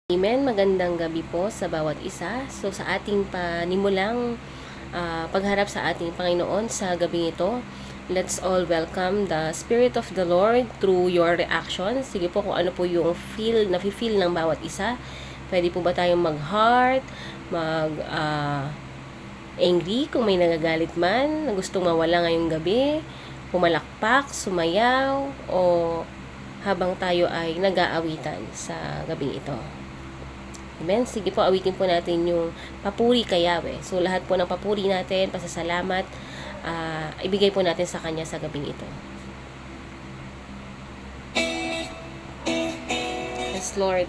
Amen. Magandang gabi po sa bawat isa. So sa ating panimulang pagharap sa ating Panginoon sa gabing ito, let's all welcome the Spirit of the Lord through your reaction. Sige po kung ano po yung nafe-feel ng bawat isa. Pwede po ba tayong mag-heart, angry kung may nagagalit man, na gustong mawala ngayong gabi, pumalakpak, sumayaw, o habang tayo ay nag-aawitan sa gabing ito. Amen. Sige po, awitin po natin yung papuri kay Yahweh. So, lahat po ng papuri natin, pasasalamat, ibigay po natin sa Kanya sa gabing ito. Yes, Lord.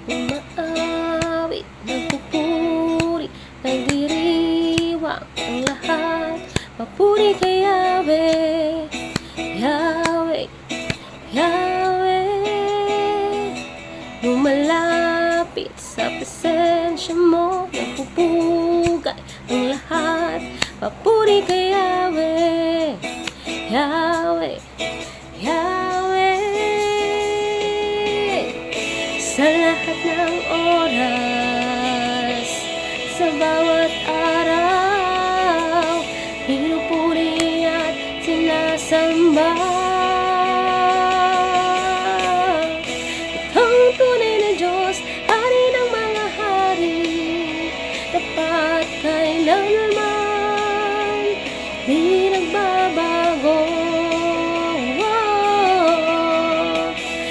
Umaawit, nagpupuri, nagdiriwang ang lahat. Papuri kay Yahweh, Yahweh, Yahweh. Lumalapit sa presensya mo, napupugay ang lahat. Papuri kay Yahweh, Yahweh, Yahweh. Sa lahat ng oras, sa bawat araw, pinupuri at sinasamba. Ikaw ang tunay na Diyos, Hari ng mga hari, tapat kailanman, di nagbabago.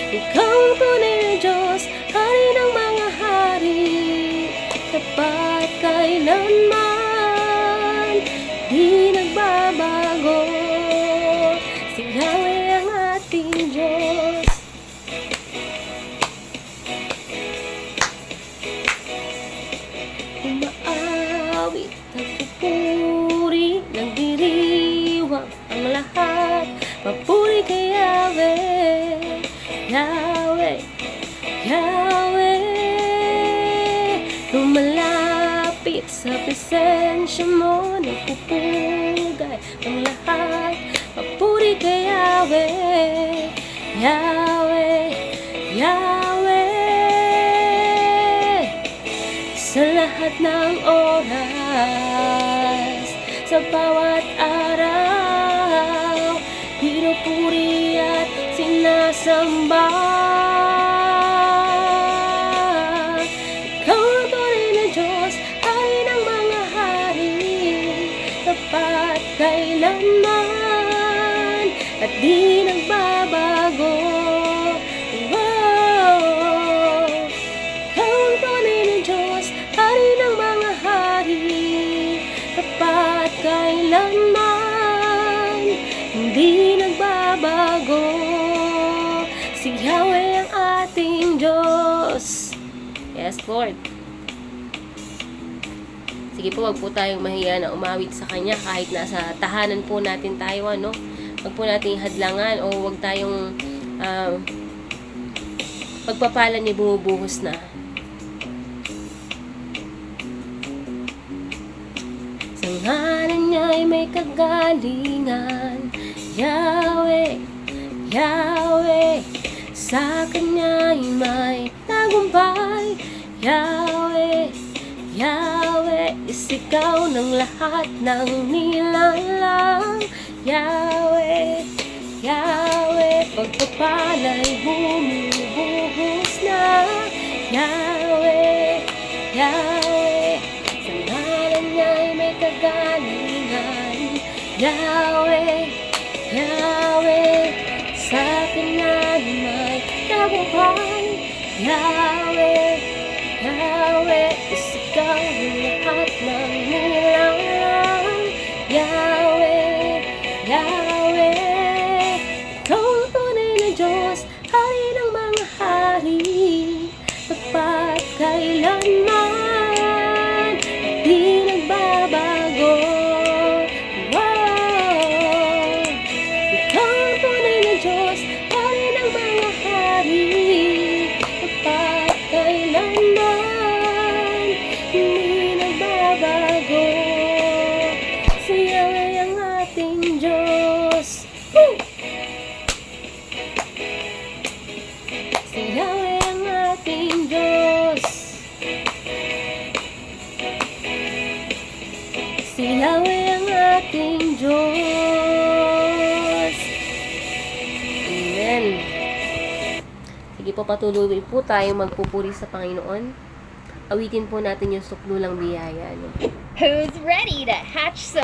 Ikaw ang tunay na Diyos, Hari ng mga hari, tapat kailanman, di nagbabago. Si Yahweh ang ating Diyos. Umaawit, nagpupuri, nagdiriwang ang lahat. Papuri kay Yahweh, Yahweh, Yahweh. Lumalapit sa presensya mo, nagpupugay ang lahat. Papuri kay Yahweh, Yahweh, Yahweh. Sa lahat ng oras, sa bawat araw, pinupuri at sinasamba. Ikaw ang tunay na Diyos, Hari ng mga hari, tapat kailanman, at di nagbabago. Wow! Ikaw ang tunay na Diyos, Hari ng mga hari, tapat kailanman, hindi nagbabago. Si Yahweh ang ating Diyos. Yes, Lord. Sige po, wag po tayong mahiya na umawit sa Kanya kahit nasa tahanan po natin tayo, ano? Wag po nating hadlangan o wag tayong pagpapala niya bumubuhos na. Sa ngalan niya ay may kagalingan, Yahweh, Yahweh. Sa Kanya ay may tagumpay, Yahweh, Yahweh. Isigaw ng lahat ng nilalang, Yahweh, Yahweh. Pagpapala'y bumubuhos na, Yahweh, Yahweh. Sa ngalan niya ay may kagalingan, Yahweh, Yahweh. Sa Kanya ay may tagumpay, Yahweh, Yahweh. Isigaw ng lahat ng nilalang, Yahweh, Yahweh. Ikaw ang tunay na Diyos, Hari ng mga hari, tapat kailanman, di nagbabago. Wow! Ikaw ang tunay na Diyos, Hari ng mga hari, tapat Si Yahweh ang ating Diyos. Amen. Sige po, patuloy po tayong magpupuri sa Panginoon. Awitin po natin yung sukdulang biyaya. Who's ready to hatch some